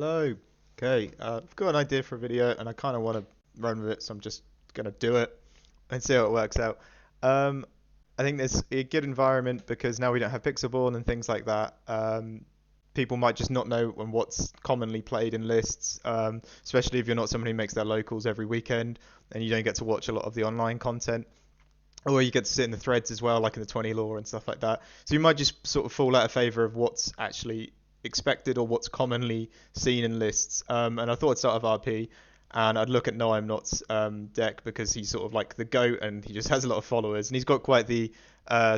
Hello. Okay, I've got an idea for a video and I kind of want to run with it, so I'm just gonna do it and see how it works out. Um, I think there's a good environment because now we don't have Pixelborn and things like that. People might just not know on what's commonly played in lists, especially if you're not someone who makes their locals every weekend and you don't get to watch a lot of the online content. Or you get to sit in the threads as well, like in the 20 lore and stuff like that. So you might just sort of fall out of favor of what's actually expected or what's commonly seen in lists. And I thought I'd start with RP, and I'd look at No I'm Not's deck because he's sort of like the GOAT and he just has a lot of followers. And he's got quite the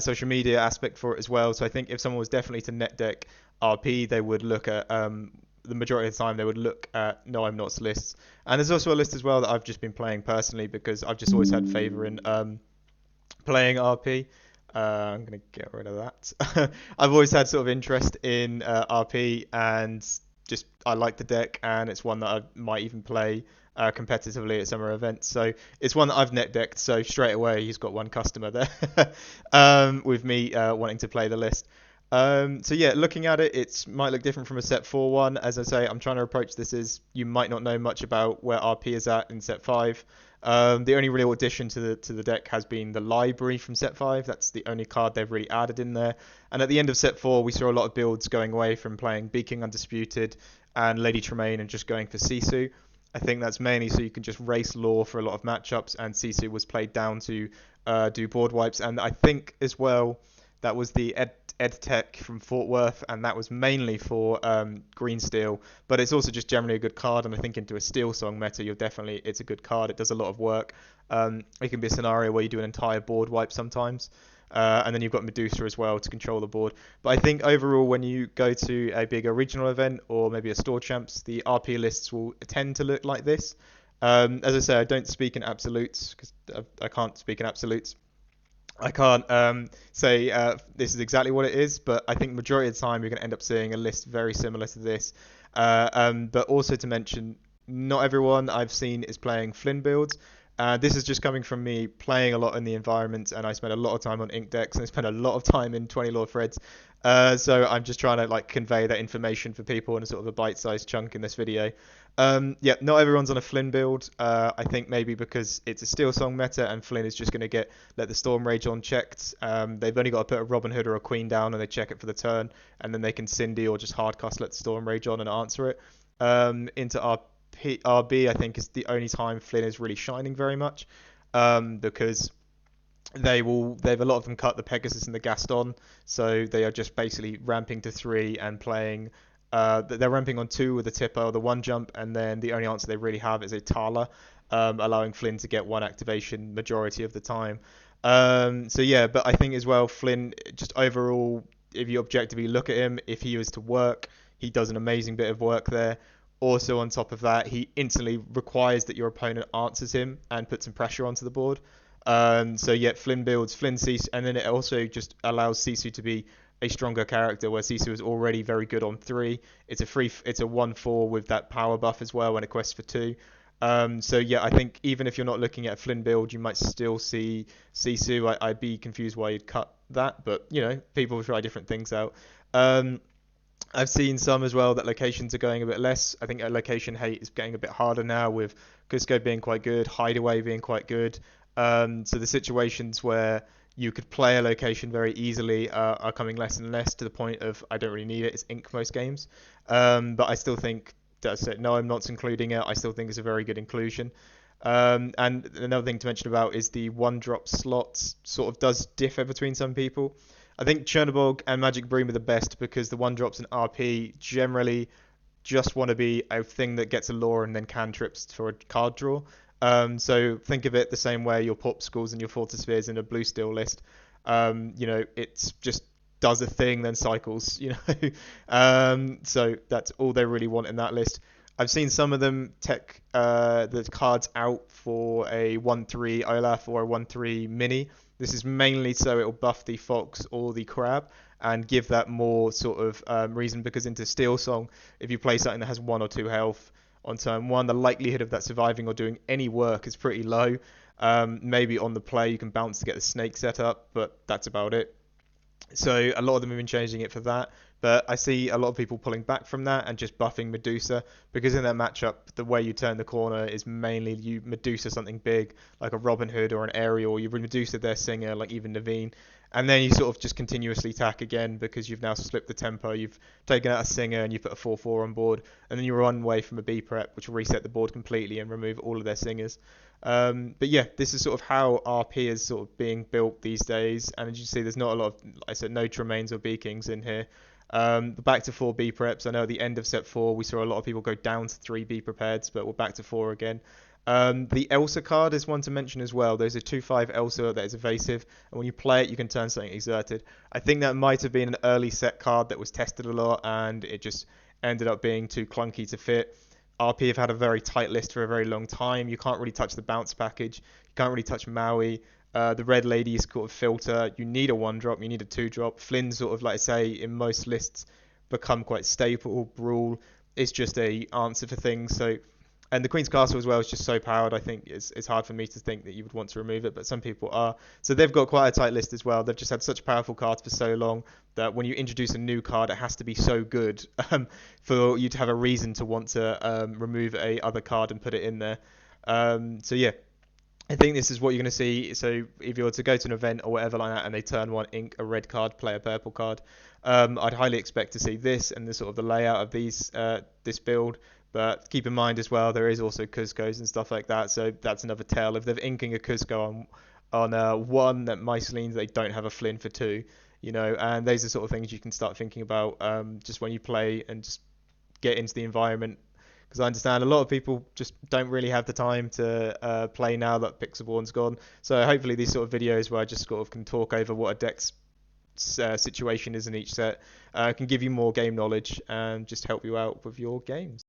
social media aspect for it as well. So I think if someone was definitely to net deck RP, they would look at the majority of the time they would look at No I'm Not's lists. And there's also a list as well that I've just been playing personally because I've just always had favor in playing RP. I'm gonna get rid of that. I've always had sort of interest in RP, and just I like the deck, and it's one that I might even play competitively at summer events. So it's one that I've net decked. So straight away, he's got one customer there, with me wanting to play the list. So yeah, looking at it, it might look different from a set 4 one. As I say, I'm trying to approach this as you might not know much about where RP is at in set 5. The only real addition to the deck has been the library from set 5. That's the only card they've really added in there. And at the end of set 4, we saw a lot of builds going away from playing Beaking Undisputed and Lady Tremaine and just going for Sisu. I think that's mainly so you can just race lore for a lot of matchups, and Sisu was played down to do board wipes. And I think as well that was the Ed Tech from Fort Worth, and that was mainly for green steel. But it's also just generally a good card, and I think into a steel song meta, it's a good card. It does a lot of work. It can be a scenario where you do an entire board wipe sometimes. And then you've got Medusa as well to control the board. But I think overall, when you go to a bigger regional event or maybe a store champs, the RP lists will tend to look like this. As I say, I don't speak in absolutes because I can't speak in absolutes. I can't say this is exactly what it is, but I think majority of the time you're going to end up seeing a list very similar to this. But also to mention, not everyone I've seen is playing Flynn builds. This is just coming from me playing a lot in the environment, and I spent a lot of time on ink decks, and I spent a lot of time in 20 lore threads. So I'm just trying to like convey that information for people in a sort of a bite-sized chunk in this video. Yeah, not everyone's on a Flynn build. I think maybe because it's a Steel Song meta and Flynn is just going to let the Storm Rage on checked. They've only got to put a Robin Hood or a Queen down and they check it for the turn, and then they can Cindy or just hardcast let the Storm Rage on and answer it. Into RB, I think is the only time Flynn is really shining very much, because they've a lot of them cut the Pegasus and the Gaston, so they are just basically ramping to 3 and playing. They're ramping on 2 with the Tipper or the 1 jump, and then the only answer they really have is a Tala, allowing Flynn to get 1 activation majority of the time. So yeah, but I think as well, Flynn, just overall, if you objectively look at him, if he was to work, he does an amazing bit of work there. Also, on top of that, he instantly requires that your opponent answers him and puts some pressure onto the board. So yeah, Flynn builds Flynn Cisu, and then it also just allows Cisu to be a stronger character, where Cisu is already very good on 3. It's a 1/4 with that power buff as well, and a quest for 2. So yeah, I think even if you're not looking at a Flynn build, you might still see Cisu. I'd be confused why you'd cut that, but people try different things out. I've seen some as well that locations are going a bit less. I think location hate is getting a bit harder now, with Cusco being quite good, Hideaway being quite good. So the situations where you could play a location very easily are coming less and less, to the point of I don't really need it. It's ink most games. But I still think that's it. No, I'm not including it. I still think it's a very good inclusion. And another thing to mention about is the 1-drop slots sort of does differ between some people. I think Chernobog and Magic Broom are the best because the 1-drops in RP generally just want to be a thing that gets a lore and then cantrips for a card draw. So think of it the same way your Popsicles and your Fortispheres in a blue steel list. It's just does a thing, then cycles, So that's all they really want in that list. I've seen some of them tech the cards out for a 1/3 Olaf or a 1/3 Mini. This is mainly so it'll buff the Fox or the Crab and give that more sort of reason, because into Steel Song, if you play something that has 1 or 2 health on turn 1, the likelihood of that surviving or doing any work is pretty low. Maybe on the play you can bounce to get the snake set up, but that's about it. So a lot of them have been changing it for that. But I see a lot of people pulling back from that and just buffing Medusa, because in that matchup, the way you turn the corner is mainly you Medusa something big, like a Robin Hood or an Ariel. You Medusa their Singer, like even Naveen. And then you sort of just continuously attack again because you've now slipped the tempo. You've taken out a Singer and you put a 4/4 on board. And then you run away from a B prep, which will reset the board completely and remove all of their Singers. But yeah, this is sort of how RP is sort of being built these days. And as you see, there's not a lot of, like I said, no Tremaines or B Kings in here. The back to 4 B preps. I know at the end of set 4, we saw a lot of people go down to 3 B prepared, but we're back to 4 again. The Elsa card is one to mention as well. There's a 2/5 Elsa that is evasive, and when you play it, you can turn something exerted. I think that might have been an early set card that was tested a lot, and it just ended up being too clunky to fit. RP have had a very tight list for a very long time. You can't really touch the bounce package. You can't really touch Maui. The red lady is sort of filter. You need a 1-drop. You need a 2-drop. Flynn sort of, like I say, in most lists become quite staple. Brawl is just a answer for things. So, and the Queen's Castle as well is just so powered. I think it's hard for me to think that you would want to remove it, but some people are. So they've got quite a tight list as well. They've just had such powerful cards for so long that when you introduce a new card, it has to be so good for you to have a reason to want to remove a other card and put it in there. So yeah, I think this is what you're going to see. So if you were to go to an event or whatever like that, and they turn one ink a red card, play a purple card, I'd highly expect to see this and the sort of the layout of these this build. But keep in mind as well, there is also Cuscos and stuff like that. So that's another tell. If they're inking a Cusco on one, that might mean they don't have a Flynn for two. And those are sort of things you can start thinking about just when you play and just get into the environment, because I understand a lot of people just don't really have the time to play now that Pixelborn's gone. So hopefully these sort of videos where I just sort of can talk over what a deck's situation is in each set can give you more game knowledge and just help you out with your games.